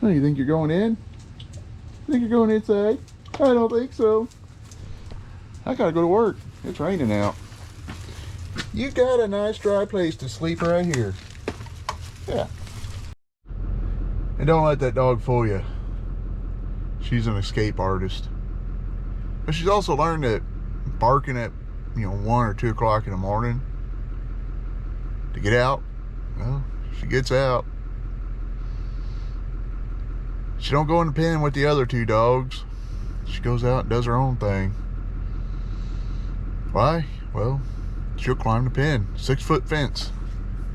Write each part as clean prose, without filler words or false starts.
Oh, you think you're going in? Think you're going inside? I don't think so. I gotta go to work. It's raining out. You got a nice dry place to sleep right here. Yeah. And don't let that dog fool you. She's an escape artist. But she's also learned that barking at, 1 or 2 o'clock in the morning to get out, well, she gets out. She don't go in the pen with the other 2 dogs. She goes out and does her own thing. Why? Well, she'll climb the pen. 6-foot fence.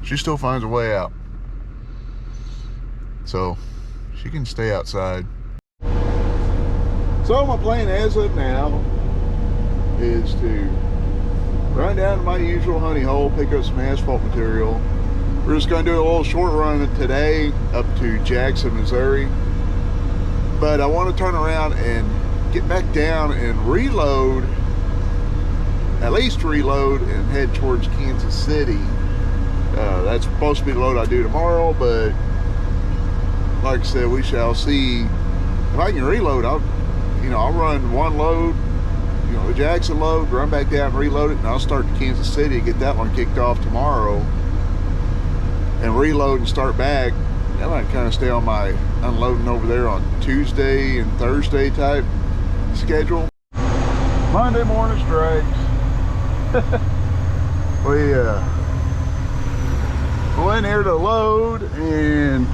She still finds a way out. So, she can stay outside. So my plan as of now is to run down to my usual honey hole, pick up some asphalt material. We're just going to do a little short run today up to Jackson, Missouri. But I want to turn around and get back down and reload, at least reload, and head towards Kansas City. That's supposed to be the load I do tomorrow, but like I said, we shall see. If I can reload, I'll run one load, the Jackson load, run back down, reload it, and I'll start to Kansas City and get that one kicked off tomorrow, and reload and start back. I might kind of stay on my unloading over there on Tuesday and Thursday type schedule. Monday morning strikes. We went here to load, and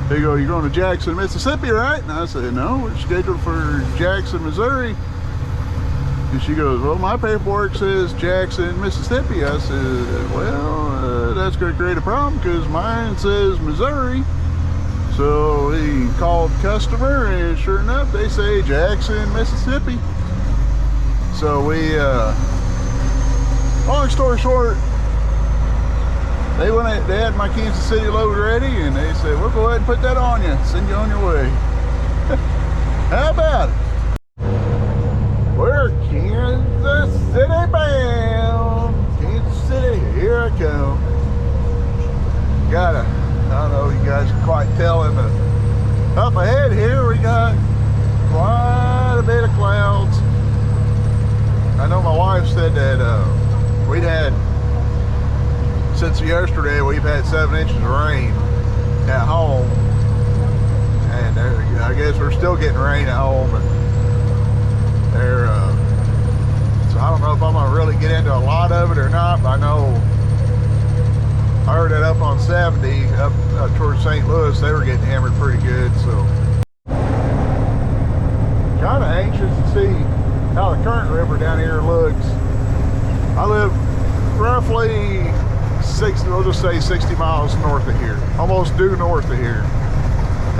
they go, "You're going to Jackson, Mississippi, right?" And I said, "No, we're scheduled for Jackson, Missouri." And she goes, "Well, my paperwork says Jackson, Mississippi." I said, "Well, that's going to create a problem because mine says Missouri." So he called customer, and sure enough, they say Jackson, Mississippi. So we, long story short, they had my Kansas City load ready, and they said, "We'll go ahead and put that on you, send you on your way." How about it? We're Kansas City bound. Kansas City, here I come. I don't know if you guys can quite tell in the up ahead here, we got quite a bit of clouds. I know my wife said that we'd had, since yesterday, we've had 7 inches of rain at home, and I guess we're still getting rain at home, and so I don't know if I'm gonna really get into a lot of it or not, but I know I heard that up on 70 up towards St. Louis, they were getting hammered pretty good. So kind of anxious to see how the Current River down here looks. I live roughly 60, we'll just say 60 miles north of here, almost due north of here,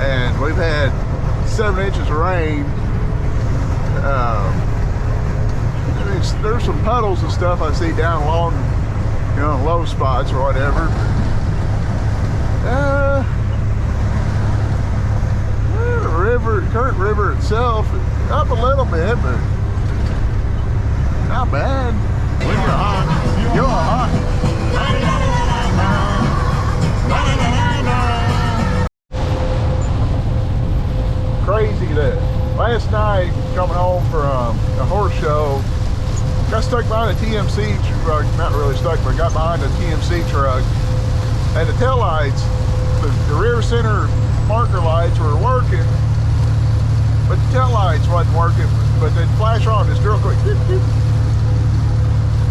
and we've had 7 inches of rain. There's some puddles and stuff I see down along, low spots or whatever. The Current River itself is up a little bit, but not bad. When you're hot, you're hot. Crazy that last night, coming home from a horse show, got stuck behind a TMC truck, not really stuck, but got behind a TMC truck, and the tail lights, the rear center marker lights were working, but the tail lights wasn't working, but they'd flash on just real quick.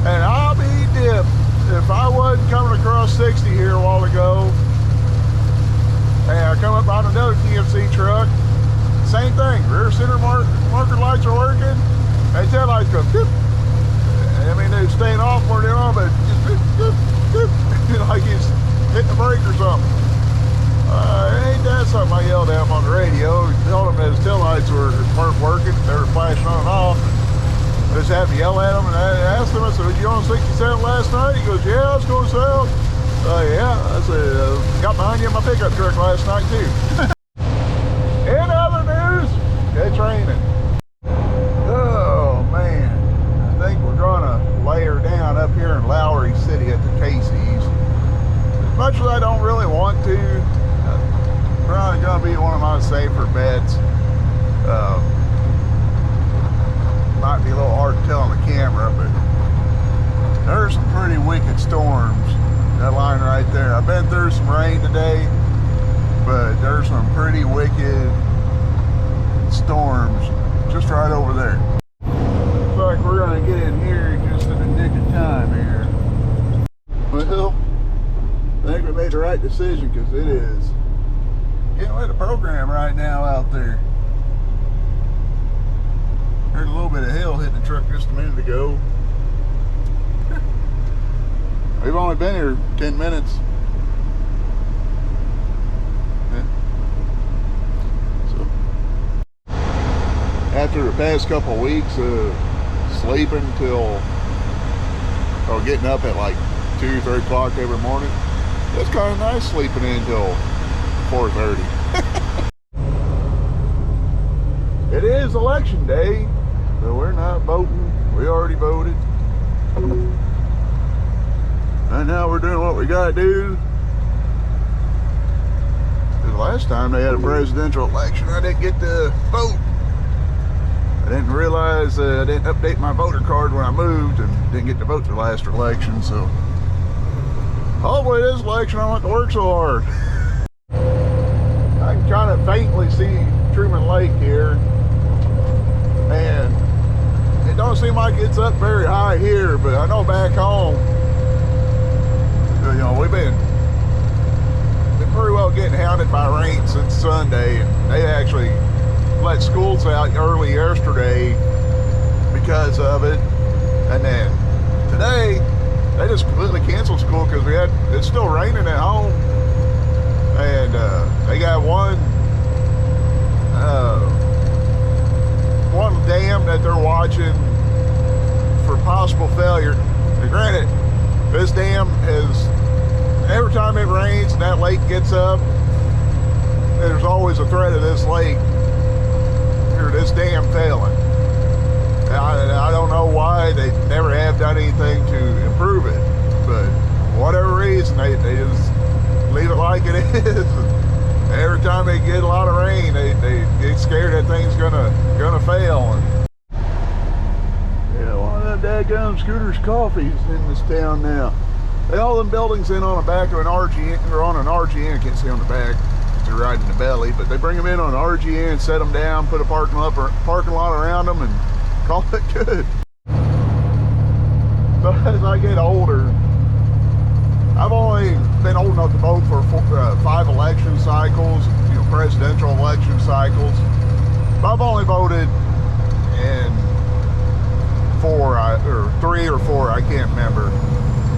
And I'll be dipped if I wasn't coming across 60 here a while ago, and I come up behind another TMC truck, same thing, rear center marker lights are working, and tail lights go dip. I mean, they're staying off where they're on, but just like he's hitting the brake or something. Ain't that something? I yelled at him on the radio, told him that his taillights weren't working, they were flashing on and off. I just had to yell at him, and I asked him, I said, "Was you on 67 last night?" He goes, "Yeah, I was going south." Yeah, I said, "Got behind you in my pickup truck last night too." In other news, it's raining. Oh man, I think we're gonna layer down up here in Lowry City at the Casey's. As much really want to. Probably gonna be one of my safer bets. Might be a little hard to tell on the camera, but there's some pretty wicked storms. That line right there. I've been through some rain today, but there's some pretty wicked storms just right over there. Looks like we're gonna get in here just in the nick of time here. Well, I think we made the right decision because it is getting with the program right now out there. Heard a little bit of hail hitting the truck just a minute ago. We've only been here 10 minutes. Yeah. So, after the past couple of weeks of sleeping till, or getting up at like 2, 3 o'clock every morning, it's kind of nice sleeping in until 4:30. It is election day, so we're not voting. We already voted. And now we're doing what we gotta do. Because last time they had a presidential election, I didn't get to vote. I didn't realize I didn't update my voter card when I moved and didn't get to vote the last election, so hopefully this election I don't have to work so hard. I can kind of faintly see Truman Lake here, and it don't seem like it's up very high here, but I know back home, you know, we've been pretty well getting hounded by rain since Sunday, and they actually let schools out early yesterday because of it. And then today they just completely canceled school because it's still raining at home, and they got one dam that they're watching for possible failure. Now, granted, this dam is, every time it rains and that lake gets up, there's always a threat of this lake or this dam failing. I don't know why they never have done anything to improve it, but for whatever reason they just leave it like it is. Every time they get a lot of rain, they get scared that thing's gonna fail. And yeah, one of them dadgum Scooter's Coffees in this town now. All them buildings in on the back of an RGN, or on an RGN, I can't see on the back, they're right in the belly, but they bring them in on an RGN, set them down, put a parking lot around them, and call it good. So as I get older, I've only been old enough to vote for 5 election cycles, you know, presidential election cycles. But I've only voted in 4, or 3 or 4, I can't remember.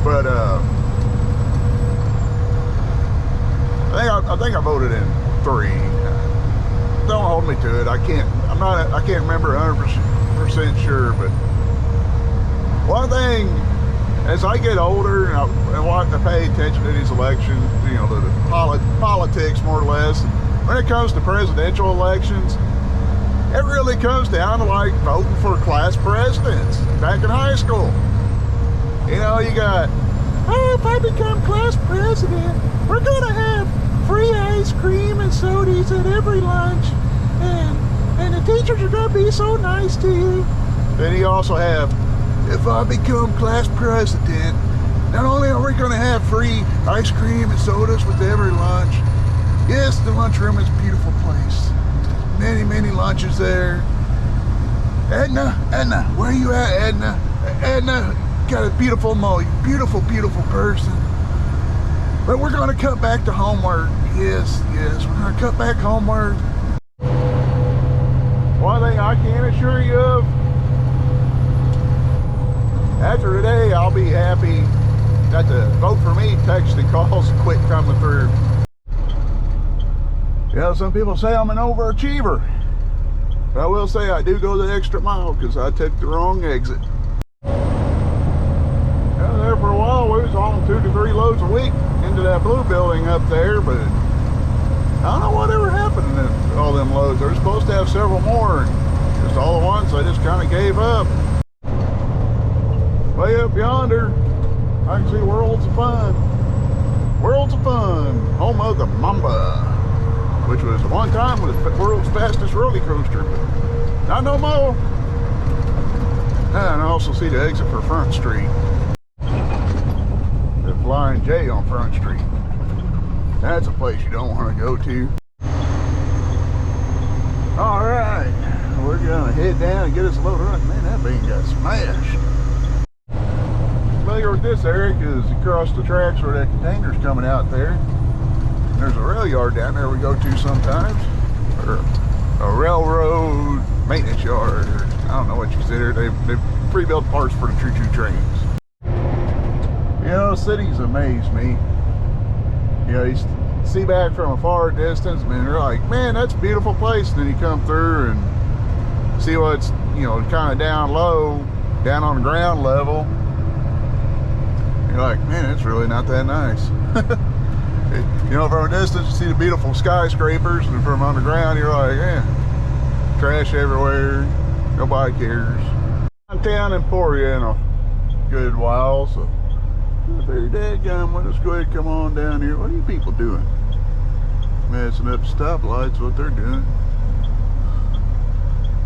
But I think I voted in 3. Don't hold me to it. I can't remember 100% sure. But one thing, as I get older and I want to pay attention to these elections, you know, the politics more or less. When it comes to presidential elections, it really comes down to like voting for class presidents back in high school. You know, you got, oh, if I become class president, we're gonna have free ice cream and sodas at every lunch, and the teachers are gonna be so nice to you. Then you also have, if I become class president, not only are we gonna have free ice cream and sodas with every lunch, yes, the lunchroom is a beautiful place. Many, many lunches there. Edna, where are you at, Edna? Edna, got a beautiful beautiful person. But we're gonna cut back to homework. Yes, we're gonna cut back homework. One thing I can assure you of, after today, I'll be happy that the vote for me text and calls quit coming through. You know, some people say I'm an overachiever. But I will say I do go the extra mile because I took the wrong exit. There for a while, we was on 2 to 3 loads a week into that blue building up there, but I don't know whatever happened to all them loads. They were supposed to have several more, and just all at once I just kind of gave up. Way up yonder, I can see worlds of fun. Worlds of Fun, home of the Mamba, which was at one time the world's fastest roller coaster, but not no more. And I also see the exit for Front Street. The Flying J on Front Street. That's a place you don't want to go to. All right, we're gonna head down and get us a load of. Man, that bean got smashed. Familiar with this, Eric, is across the tracks where that container's coming out there. There's a rail yard down there we go to sometimes, or a railroad maintenance yard, or I don't know what you consider. They pre-built parts for the choo-choo trains. You know, cities amaze me. You know, you see back from a far distance, man, you're like, man, that's a beautiful place. And then you come through and see what's, you know, kind of down low, down on the ground level. You're like, man, it's really not that nice. You know, from a distance, you see the beautiful skyscrapers, and from underground, you're like, yeah, trash everywhere, nobody cares. Downtown Emporia in a good while, so very dadgum, let's go ahead and come on down here. What are you people doing? Messing up stoplights, what they're doing.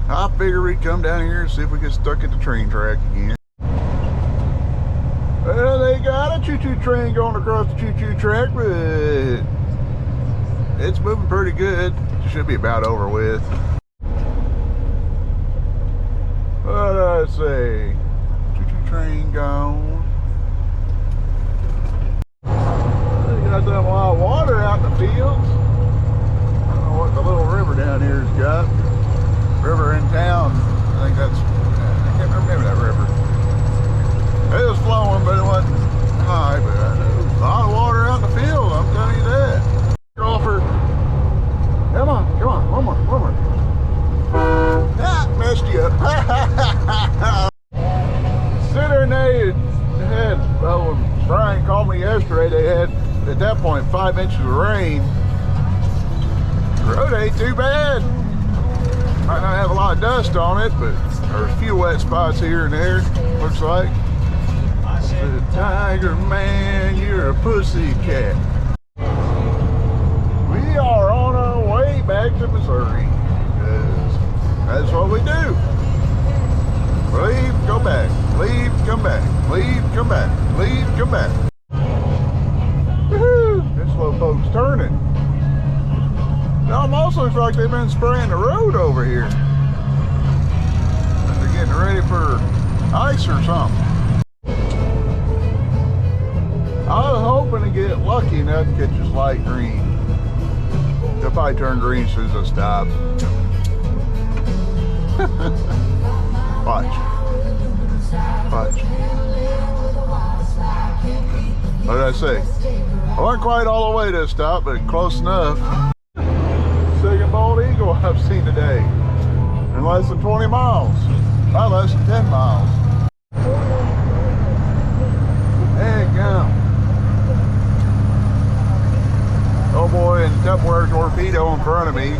I figured we'd come down here and see if we get stuck at the train track again. Well, they got a choo-choo train going across the choo-choo track, but it's moving pretty good. It should be about over with. What did I say? Choo-choo train gone. They got that wild water out in the fields. I don't know what the little river down here has got. River in town. I think that's, I can't remember that river. It was flowing, but it wasn't high. But there was a lot of water out in the field, I'm telling you that. Crawford. Come on, one more. Ah, messed you up. Center and they had, well, when Brian called me yesterday, they had, at that point, 5 inches of rain. The road ain't too bad. Might not have a lot of dust on it, but there's a few wet spots here and there, looks like. The Tiger Man, you're a pussy cat. We are on our way back to Missouri, because that's what we do. Leave, go back. Leave, come back. Leave, come back. Leave, come back. Woohoo! This slow boat's turning. It almost looks like they've been spraying the road over here. They're getting ready for ice or something. I was hoping to get lucky enough to catch this light green. They'll probably turn green as soon as I stop. Watch. What did I say? I wasn't quite all the way to stop, but close enough. Second bald eagle I've seen today. In less than 20 miles. Not less than 10 miles. Heck yeah. Oh boy, and Tupperware torpedo in front of me.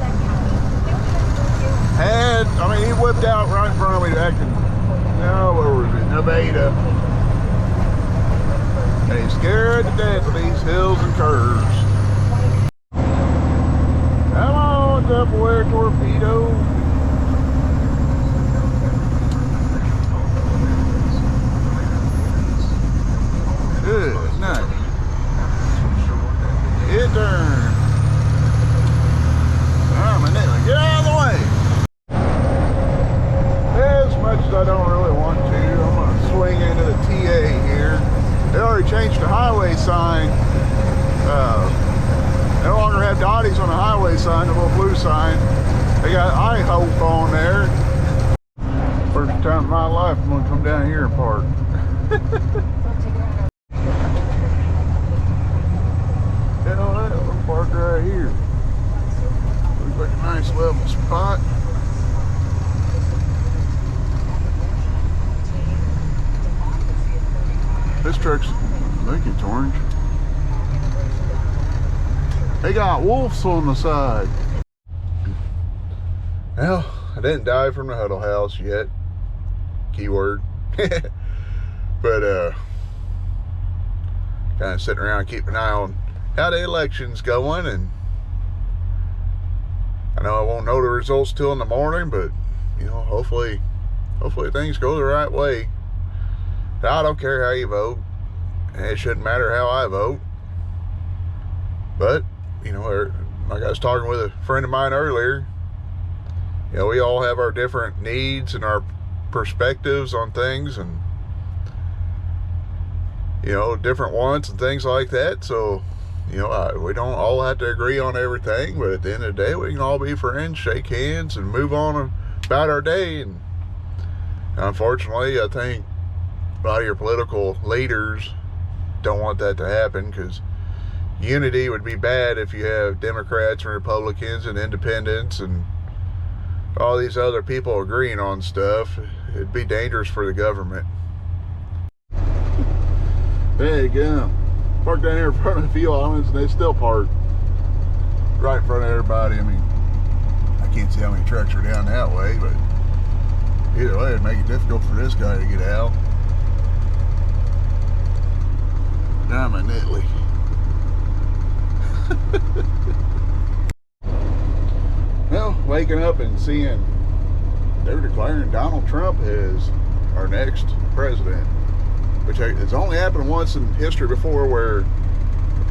He whipped out right in front of me back in, where was it? Nevada. And he's scared to death of these hills and curves. Come on, Tupperware torpedo. Good night. It turned. Get out of the way. As much as I don't really want to, I'm going to swing into the TA here. They already changed the highway sign. They no longer have Dotties on the highway sign, the little blue sign. They got I Hope on there. First time in my life I'm going to come down here and park. We'll park right here. Looks like a nice level spot. This truck's, I think it's orange. They got wolves on the side. Well, I didn't die from the Huddle House yet. Keyword. But kind of sitting around keeping an eye on how the election's going, and I know I won't know the results till in the morning, but you know, hopefully things go the right way. I don't care how you vote, and it shouldn't matter how I vote. But you know, like I was talking with a friend of mine earlier, you know, we all have our different needs and our perspectives on things, and you know, different wants and things like that. So you know, we don't all have to agree on everything, but at the end of the day, we can all be friends, shake hands, and move on about our day. And unfortunately, I think a lot of your political leaders don't want that to happen, because unity would be bad if you have Democrats and Republicans and independents and all these other people agreeing on stuff. It'd be dangerous for the government. There you go. Parked down here in front of a few islands, and they still park right in front of everybody. I mean, I can't see how many trucks are down that way, but either way, it'd make it difficult for this guy to get out. Diamond Italy. Well, waking up and seeing they're declaring Donald Trump as our next president, which has only happened once in history before, where the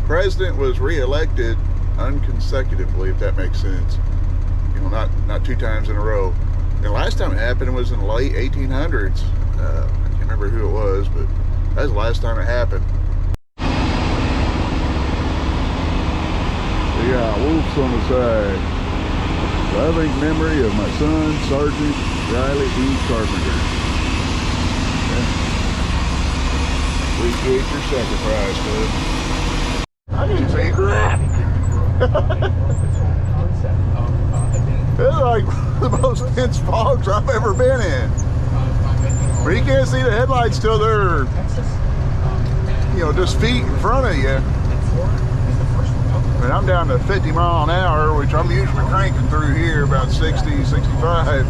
president was re-elected unconsecutively, if that makes sense. You know, not 2 times in a row. And the last time it happened was in the late 1800s. I can't remember who it was, but that was the last time it happened. We got wolves on the side. Loving memory of my son, Sergeant Riley E. Carpenter. We get your sacrifice, bud. I didn't say crap. It's like the most dense fogs I've ever been in. But you can't see the headlights till they're, you know, just feet in front of you. And I'm down to 50 miles an hour, which I'm usually cranking through here about 60, 65.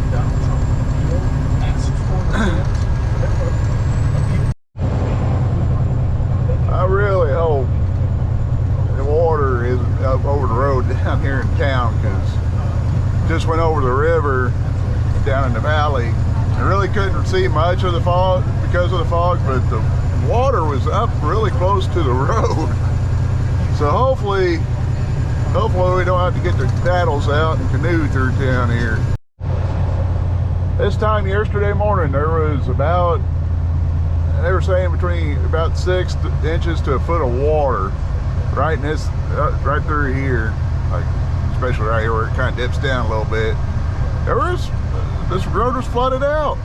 I really hope the water isn't up over the road down here in town, because just went over the river down in the valley. I really couldn't see much of the fog because of the fog, but the water was up really close to the road. So hopefully we don't have to get the paddles out and canoe through town here. This time yesterday morning, there was about, they were saying between about 6 inches to a foot of water right in this, right through here, like especially right here where it kind of dips down a little bit. This road was flooded out.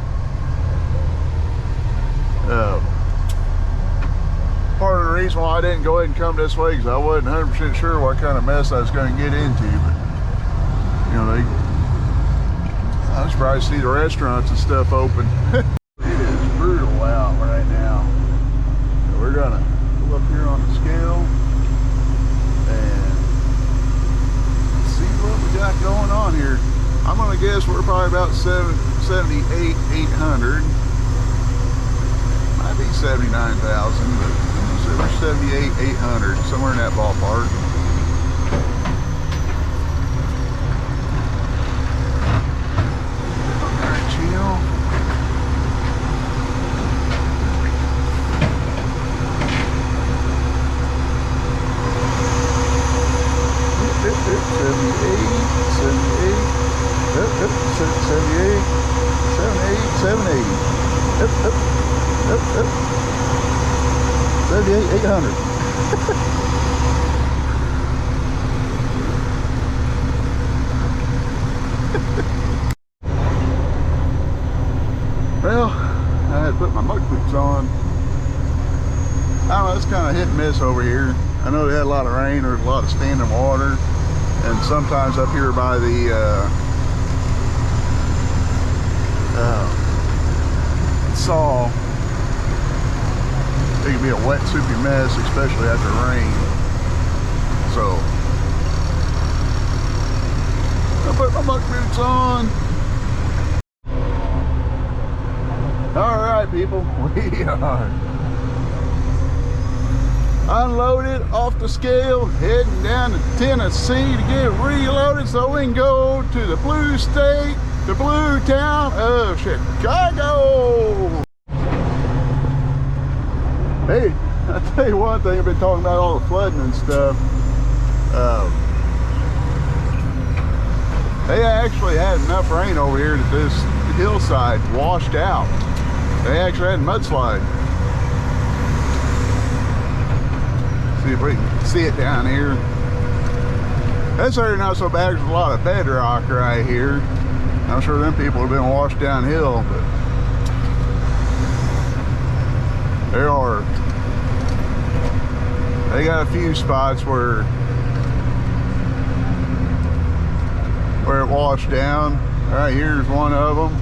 Part of the reason why I didn't go ahead and come this way, because I wasn't 100% sure what kind of mess I was going to get into. But you know, I was surprised to see the restaurants and stuff open. It is brutal out right now. So we're gonna go up here on the scale and see what we got going on here. I'm gonna guess we're probably about 78,800. Might be 79,000, but we're 78,800, somewhere in that ballpark. Alright, chill. Yep, 78, 780. Yep. 78,800. Well, I had to put my muck boots on. I don't know, it's kind of hit and miss over here. I know they had a lot of rain, there's a lot of standing water, and sometimes up here by the saw, it can be a wet, soupy mess, especially after rain. So, I put my muck boots on. All right, people, we are unloaded off the scale, heading down to Tennessee to get reloaded so we can go to the blue state, the blue town of Chicago. Hey, I'll tell you one thing, I've been talking about all the flooding and stuff. They actually had enough rain over here that this hillside washed out. They actually had a mudslide. See if we can see it down here. This area not so bad. There's a lot of bedrock right here. I'm sure them people have been washed downhill, but they got a few spots where it washed down. Right here's one of them.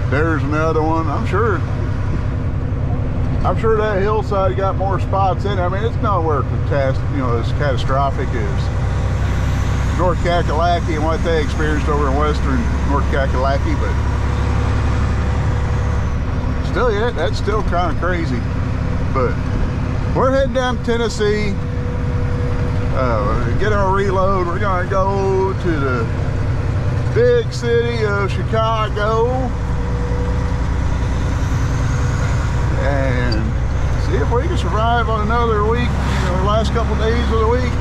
There's another one. I'm sure that hillside got more spots in it. I mean, it's nowhere as catastrophic as North Kakalaki and what they experienced over in western North Kakalaki, but still, yeah, that's still kind of crazy. But we're heading down to Tennessee, get our reload. We're gonna go to the big city of Chicago and see if we can survive on another week, the last couple days of the week.